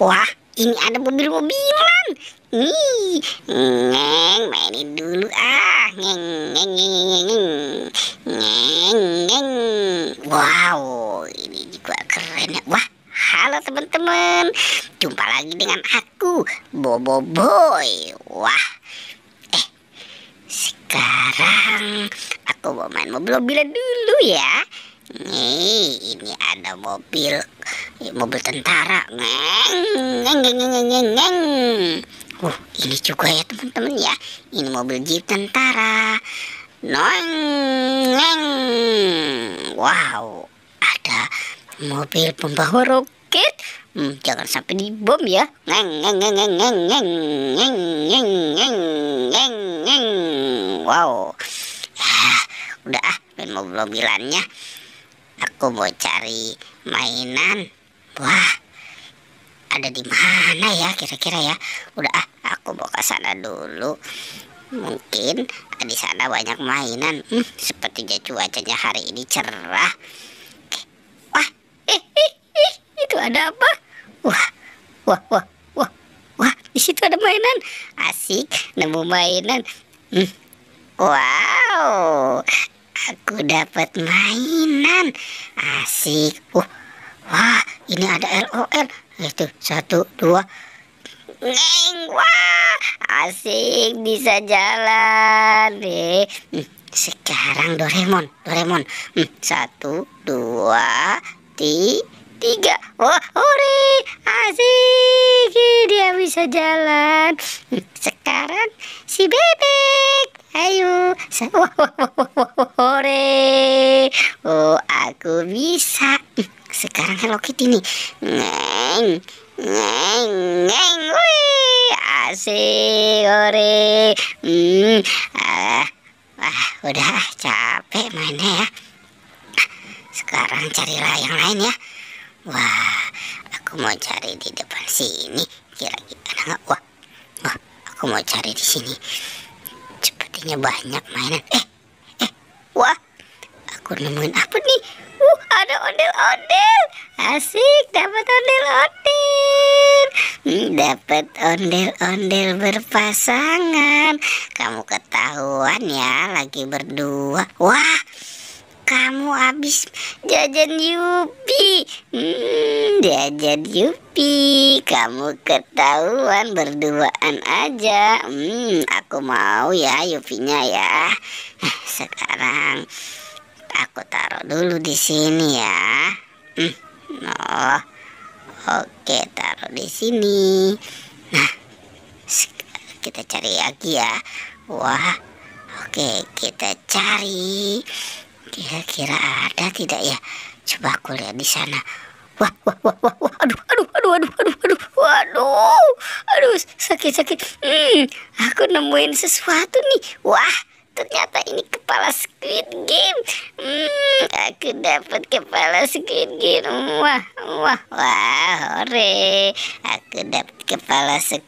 Wah, ini ada mobil-mobilan. Nih, ngeng, mainin dulu ah. Ngeng, ngeng, ngeng, ngeng, ngeng, ngeng, ngeng. Wow, ini juga keren ya. Wah, halo teman-teman. Jumpa lagi dengan aku, Bobo Boy. Wah, sekarang aku mau main mobil-mobilan dulu ya. Nih, ini ada mobil tentara. Ngeng, ngeng, ngeng, ngeng, ngeng, ngeng. Ini juga ya teman-teman ya. Ini mobil jeep tentara. Noeng, ngeng. Wow, ada mobil pembawa roket. Jangan sampai dibom ya. Ngeng, ngeng, ngeng, ngeng, ngeng, ngeng, ngeng, ngeng, ngeng, ngeng, ngeng. Wow, udah main mobil-mobilannya. Aku mau cari mainan. Wah, ada di mana ya kira-kira ya? Udah aku mau ke sana dulu. Mungkin di sana banyak mainan. Sepertinya cuacanya hari ini cerah. Wah, itu ada apa? Wah, wah, wah, wah, wah, di situ ada mainan. Asik, nemu mainan. Wow, aku dapat mainan. Asik. Wah, ini ada LOL. Itu 1, 2. Ngeng, wah, asik, bisa jalan deh. Sekarang Doraemon. 1, 2, 3. Wah, hore, asik, dia bisa jalan. Sekarang si bebek. Ayo, hore. Oh, aku bisa. Sekarang Hello Kitty nih. Ngeng, ngeng, ngeng. Wih, asik, hore. Udah capek mainnya ya. Sekarang carilah yang lain ya. Wah, aku mau cari di depan sini. Kira-kira ada nggak? Wah, aku mau cari di sini. Sepertinya banyak mainan. Wah, aku nemuin apa nih? Ada ondel-ondel. Asik, dapat ondel-ondel. Dapat ondel-ondel berpasangan. Kamu ketahuan ya lagi berdua. Wah, kamu habis jajan Yupi. Jajan Yupi. Kamu ketahuan berduaan aja. Aku mau ya Yupinya ya. Sekarang aku taruh dulu di sini ya. Oke, taruh di sini. Nah, kita cari lagi ya. Wah, oke, kita cari. Kira-kira ada tidak ya? Coba aku lihat di sana. Wah, aduh, sakit. Aku nemuin sesuatu nih. Wah, ternyata ini kepala Squid Game. Aku dapat kepala Squid Game. Wah, hore. Aku dapat kepala Squid